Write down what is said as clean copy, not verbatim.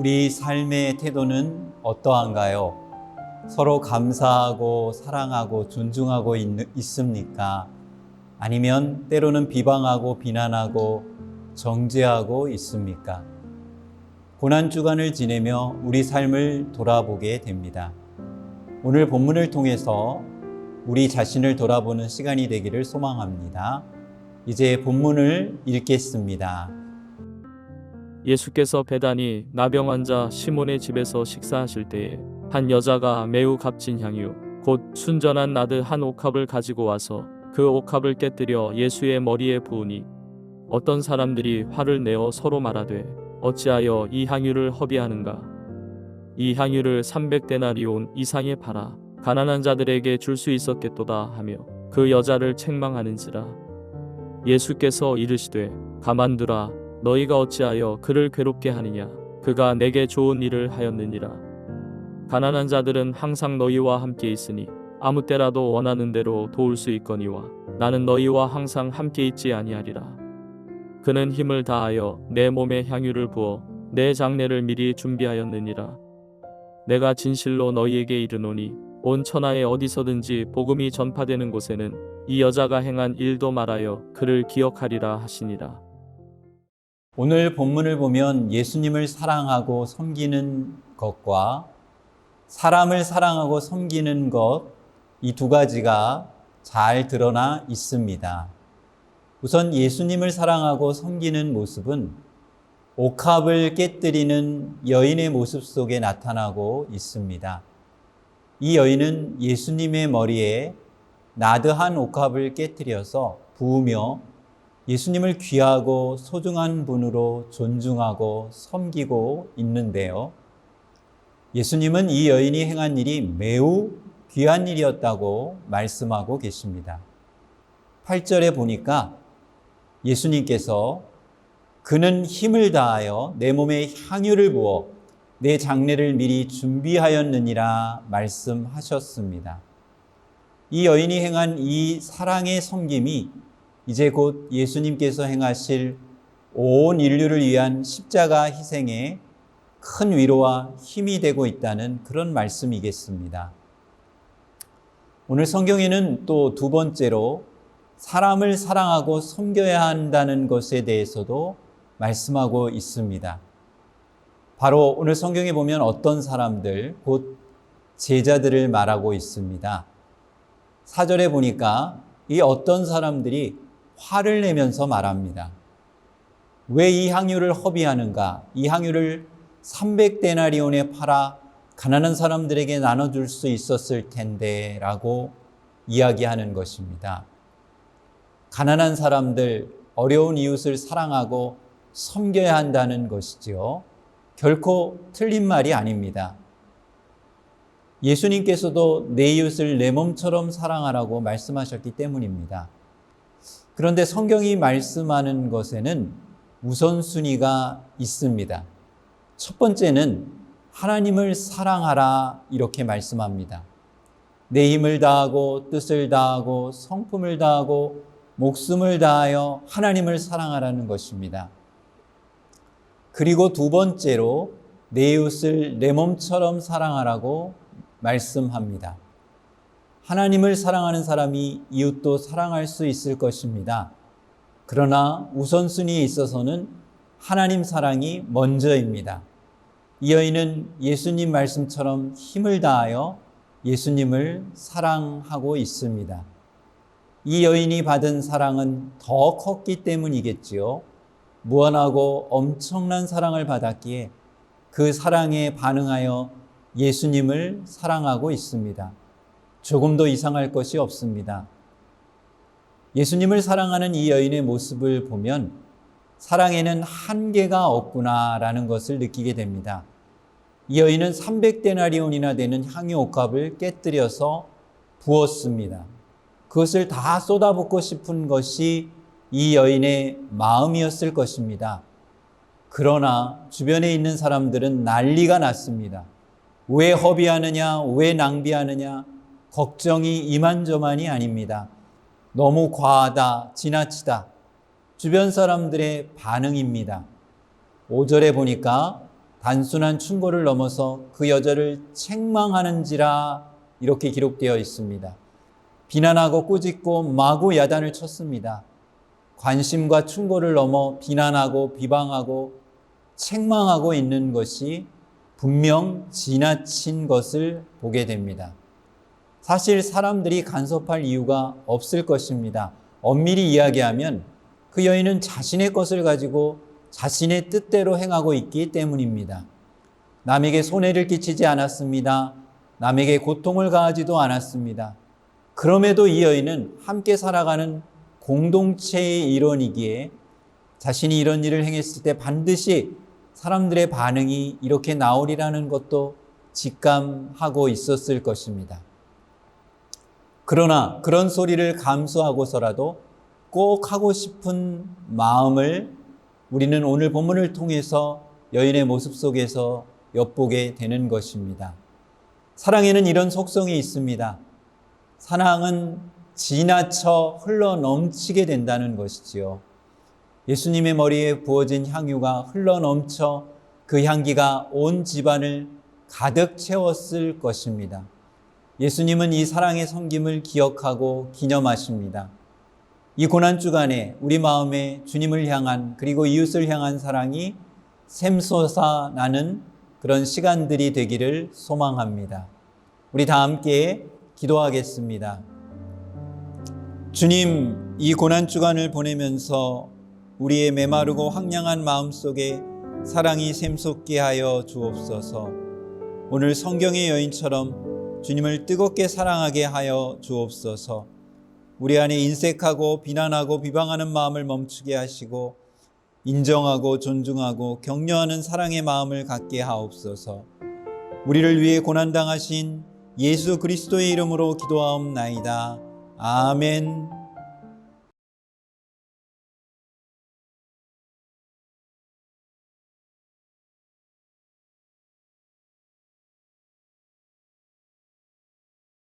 우리 삶의 태도는 어떠한가요? 서로 감사하고 사랑하고 존중하고 있습니까? 아니면 때로는 비방하고 비난하고 정죄하고 있습니까? 고난주간을 지내며 우리 삶을 돌아보게 됩니다. 오늘 본문을 통해서 우리 자신을 돌아보는 시간이 되기를 소망합니다. 이제 본문을 읽겠습니다. 예수께서 베다니 나병 환자 시몬의 집에서 식사하실 때에 한 여자가 매우 값진 향유 곧 순전한 나드 한 옥합을 가지고 와서 그 옥합을 깨뜨려 예수의 머리에 부으니 어떤 사람들이 화를 내어 서로 말하되 어찌하여 이 향유를 허비하는가? 이 향유를 300데나리온 이상에 팔아 가난한 자들에게 줄 수 있었겠도다 하며 그 여자를 책망하는지라. 예수께서 이르시되 가만두라. 너희가 어찌하여 그를 괴롭게 하느냐? 그가 내게 좋은 일을 하였느니라. 가난한 자들은 항상 너희와 함께 있으니 아무 때라도 원하는 대로 도울 수 있거니와 나는 너희와 항상 함께 있지 아니하리라. 그는 힘을 다하여 내 몸에 향유를 부어 내 장례를 미리 준비하였느니라. 내가 진실로 너희에게 이르노니 온 천하에 어디서든지 복음이 전파되는 곳에는 이 여자가 행한 일도 말하여 그를 기억하리라 하시니라. 오늘 본문을 보면 예수님을 사랑하고 섬기는 것과 사람을 사랑하고 섬기는 것, 이 두 가지가 잘 드러나 있습니다. 우선 예수님을 사랑하고 섬기는 모습은 옥합을 깨뜨리는 여인의 모습 속에 나타나고 있습니다. 이 여인은 예수님의 머리에 나드한 옥합을 깨뜨려서 부으며 예수님을 귀하고 소중한 분으로 존중하고 섬기고 있는데요. 예수님은 이 여인이 행한 일이 매우 귀한 일이었다고 말씀하고 계십니다. 8절에 보니까 예수님께서 그는 힘을 다하여 내 몸에 향유를 부어 내 장례를 미리 준비하였느니라 말씀하셨습니다. 이 여인이 행한 이 사랑의 섬김이 이제 곧 예수님께서 행하실 온 인류를 위한 십자가 희생에 큰 위로와 힘이 되고 있다는 그런 말씀이겠습니다. 오늘 성경에는 또 두 번째로 사람을 사랑하고 섬겨야 한다는 것에 대해서도 말씀하고 있습니다. 바로 오늘 성경에 보면 어떤 사람들, 곧 제자들을 말하고 있습니다. 4절에 보니까 이 어떤 사람들이 화를 내면서 말합니다. 왜 이 향유를 허비하는가? 이 향유를 300데나리온에 팔아 가난한 사람들에게 나눠줄 수 있었을 텐데 라고 이야기하는 것입니다. 가난한 사람들, 어려운 이웃을 사랑하고 섬겨야 한다는 것이죠. 결코 틀린 말이 아닙니다. 예수님께서도 내 이웃을 내 몸처럼 사랑하라고 말씀하셨기 때문입니다. 그런데 성경이 말씀하는 것에는 우선순위가 있습니다. 첫 번째는 하나님을 사랑하라 이렇게 말씀합니다. 내 힘을 다하고 뜻을 다하고 성품을 다하고 목숨을 다하여 하나님을 사랑하라는 것입니다. 그리고 두 번째로 내 이웃을 내 몸처럼 사랑하라고 말씀합니다. 하나님을 사랑하는 사람이 이웃도 사랑할 수 있을 것입니다. 그러나 우선순위에 있어서는 하나님 사랑이 먼저입니다. 이 여인은 예수님 말씀처럼 힘을 다하여 예수님을 사랑하고 있습니다. 이 여인이 받은 사랑은 더 컸기 때문이겠지요. 무한하고 엄청난 사랑을 받았기에 그 사랑에 반응하여 예수님을 사랑하고 있습니다. 조금도 이상할 것이 없습니다. 예수님을 사랑하는 이 여인의 모습을 보면 사랑에는 한계가 없구나라는 것을 느끼게 됩니다. 이 여인은 300데나리온이나 되는 향유 옥합을 깨뜨려서 부었습니다. 그것을 다 쏟아붓고 싶은 것이 이 여인의 마음이었을 것입니다. 그러나 주변에 있는 사람들은 난리가 났습니다. 왜 허비하느냐, 왜 낭비하느냐, 걱정이 이만저만이 아닙니다. 너무 과하다, 지나치다. 주변 사람들의 반응입니다. 5절에 보니까 단순한 충고를 넘어서 그 여자를 책망하는지라 이렇게 기록되어 있습니다. 비난하고 꾸짖고 마구 야단을 쳤습니다. 관심과 충고를 넘어 비난하고 비방하고 책망하고 있는 것이 분명 지나친 것을 보게 됩니다. 사실 사람들이 간섭할 이유가 없을 것입니다. 엄밀히 이야기하면 그 여인은 자신의 것을 가지고 자신의 뜻대로 행하고 있기 때문입니다. 남에게 손해를 끼치지 않았습니다. 남에게 고통을 가하지도 않았습니다. 그럼에도 이 여인은 함께 살아가는 공동체의 일원이기에 자신이 이런 일을 행했을 때 반드시 사람들의 반응이 이렇게 나오리라는 것도 직감하고 있었을 것입니다. 그러나 그런 소리를 감수하고서라도 꼭 하고 싶은 마음을 우리는 오늘 본문을 통해서 여인의 모습 속에서 엿보게 되는 것입니다. 사랑에는 이런 속성이 있습니다. 사랑은 지나쳐 흘러 넘치게 된다는 것이지요. 예수님의 머리에 부어진 향유가 흘러 넘쳐 그 향기가 온 집안을 가득 채웠을 것입니다. 예수님은 이 사랑의 섬김을 기억하고 기념하십니다. 이 고난주간에 우리 마음에 주님을 향한 그리고 이웃을 향한 사랑이 샘솟아 나는 그런 시간들이 되기를 소망합니다. 우리 다 함께 기도하겠습니다. 주님, 이 고난주간을 보내면서 우리의 메마르고 황량한 마음속에 사랑이 샘솟게 하여 주옵소서. 오늘 성경의 여인처럼 주님을 뜨겁게 사랑하게 하여 주옵소서. 우리 안에 인색하고 비난하고 비방하는 마음을 멈추게 하시고 인정하고 존중하고 격려하는 사랑의 마음을 갖게 하옵소서. 우리를 위해 고난당하신 예수 그리스도의 이름으로 기도하옵나이다. 아멘.